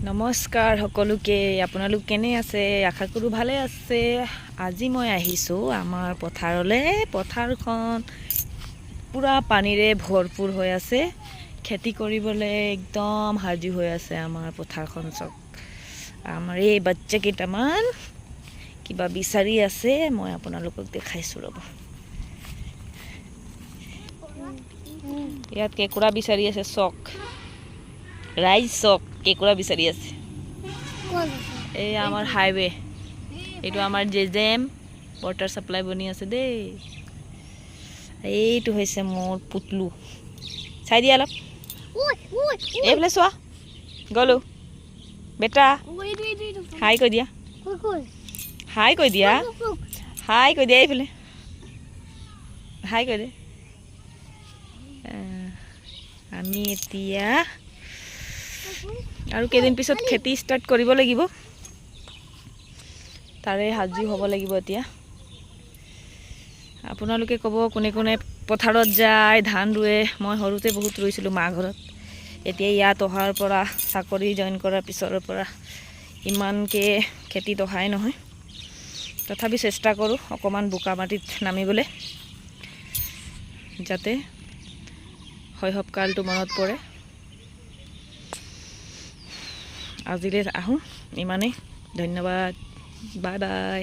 নমস্কাৰ সকলোকে। আপোনালোক কেনে আছে? আশা কৰোঁ ভালে আছে। আজি মই আহিছোঁ আমাৰ পথাৰলৈ। পথাৰখন পূৰা পানীৰে ভৰপূৰ হৈ আছে। খেতি কৰিবলৈ একদম সাজু হৈ আছে আমাৰ পথাৰখন। চব আমাৰ এই বাচ্চা কেইটামান কিবা বিচাৰি আছে। মই আপোনালোকক দেখাইছোঁ ৰ'ব। ইয়াত কেঁকুৰা বিচাৰি আছে। চক ৰাইজ চক কেঁকুৰা বিচাৰি আছে। এই আমাৰ হাইৱে, এইটো আমাৰ জেজেম ৱাটাৰ ছাপ্লাই বনি আছে দেই। এইটো হৈছে মোৰ পুতলু। চাই দিয়া অলপ, এইফালে চোৱা। গ'লো বেটা, হাই কৈ দিয়া, হাই কৈ দিয়া, হাই কৈ দিয়া। এইফালে হাই কৈ দে। আমি এতিয়া আৰু কেইদিন পিছত খেতি ষ্টাৰ্ট কৰিব লাগিব। তাৰে সাজু হ'ব লাগিব এতিয়া। আপোনালোকে ক'ব কোনে কোনে পথাৰত যায়, ধান ৰুৱে। মই সৰুতে বহুত ৰুইছিলোঁ মা ঘৰত। এতিয়া ইয়াত অহাৰ পৰা, চাকৰি জইন কৰাৰ পিছৰ পৰা ইমানকৈ খেতিত অহাই নহয়। তথাপি চেষ্টা কৰোঁ অকণমান বোকা মাটিত নামিবলৈ, যাতে শৈশৱকালটো মনত পৰে। আজিলৈ আহোঁ ইমানেই। ধন্যবাদ। Bye bye.